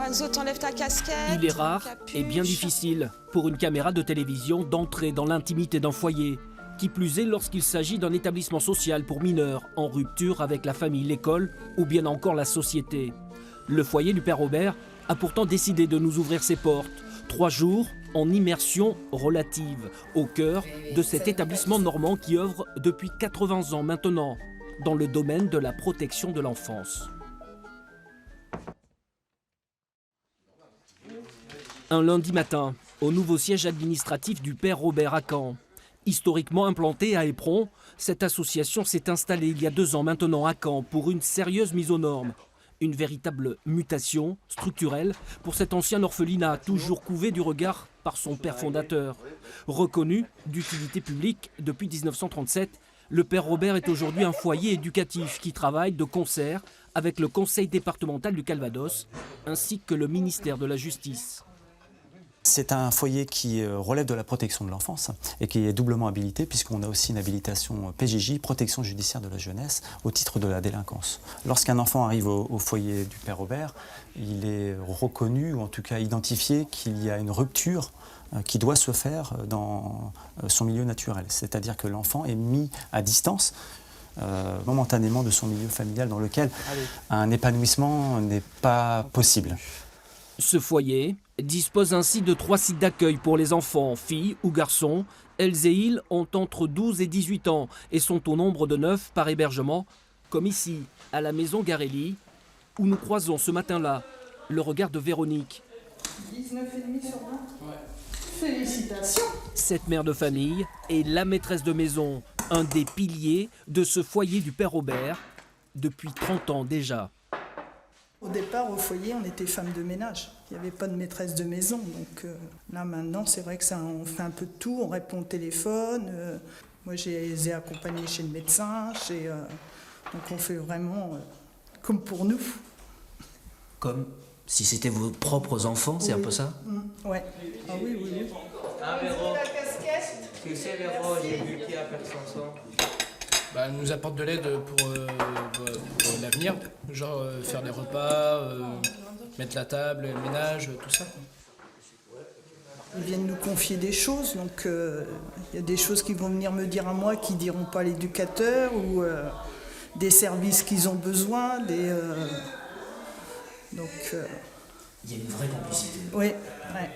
Lorenzo, t'enlèves ta casquette. Il est rare et bien difficile pour une caméra de télévision d'entrer dans l'intimité d'un foyer, qui plus est lorsqu'il s'agit d'un établissement social pour mineurs en rupture avec la famille, l'école ou bien encore la société. Le foyer du Père Robert a pourtant décidé de nous ouvrir ses portes. 3 jours en immersion relative au cœur de cet établissement normand qui œuvre depuis 80 ans maintenant dans le domaine de la protection de l'enfance. Un lundi matin, au nouveau siège administratif du Père Robert à Caen. Historiquement implantée à Éperon, cette association s'est installée il y a 2 ans maintenant à Caen pour une sérieuse mise aux normes. Une véritable mutation structurelle pour cet ancien orphelinat toujours couvé du regard par son père fondateur. Reconnu d'utilité publique depuis 1937, le Père Robert est aujourd'hui un foyer éducatif qui travaille de concert avec le Conseil départemental du Calvados ainsi que le ministère de la Justice. C'est un foyer qui relève de la protection de l'enfance et qui est doublement habilité puisqu'on a aussi une habilitation PJJ, protection judiciaire de la jeunesse, au titre de la délinquance. Lorsqu'un enfant arrive au foyer du Père Robert, il est reconnu ou en tout cas identifié qu'il y a une rupture qui doit se faire dans son milieu naturel. C'est-à-dire que l'enfant est mis à distance momentanément de son milieu familial dans lequel un épanouissement n'est pas possible. Ce foyer dispose ainsi de 3 sites d'accueil pour les enfants, filles ou garçons. Elles et ils ont entre 12 et 18 ans et sont au nombre de 9 par hébergement, comme ici, à la maison Garelli, où nous croisons ce matin-là le regard de Véronique. 19,5 sur 20. Ouais. Félicitations. Cette mère de famille est la maîtresse de maison, un des piliers de ce foyer du Père Robert, depuis 30 ans déjà. Au départ, au foyer, on était femme de ménage. Il n'y avait pas de maîtresse de maison. Donc là, maintenant, c'est vrai que on fait un peu de tout. On répond au téléphone. Moi, je les ai accompagnés chez le médecin. Donc on fait vraiment comme pour nous. Comme si c'était vos propres enfants, c'est un peu ça? Ouais. Ah oui, oui, oui. Ah, Véro, tu sais, Véro, j'ai vu qu'il y a personne sans. Elle nous apporte de l'aide pour l'avenir, genre faire des repas, mettre la table, le ménage, tout ça. Ils viennent nous confier des choses, donc il y a des choses qu'ils vont venir me dire à moi qui ne diront pas l'éducateur, ou des services qu'ils ont besoin, donc... Il y a une vraie complicité. Oui, ouais.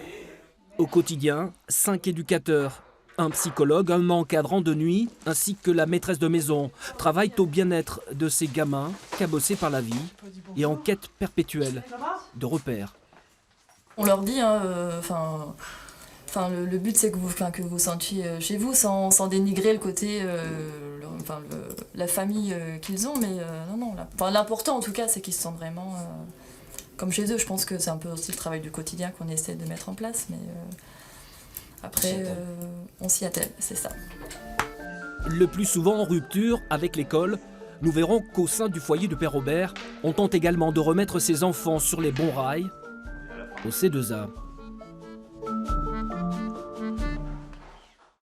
Au quotidien, 5 éducateurs, un psychologue, un encadrant de nuit, ainsi que la maîtresse de maison, travaillent au bien-être de ces gamins cabossés par la vie et en quête perpétuelle de repères. On leur dit, le but c'est que vous vous sentiez chez vous sans dénigrer le côté, la famille qu'ils ont, mais l'important en tout cas c'est qu'ils se sentent vraiment comme chez eux. Je pense que c'est un peu aussi le travail du quotidien qu'on essaie de mettre en place, mais après on s'y attelle, c'est ça. Le plus souvent en rupture avec l'école, nous verrons qu'au sein du foyer du Père Robert, on tente également de remettre ses enfants sur les bons rails au C2A.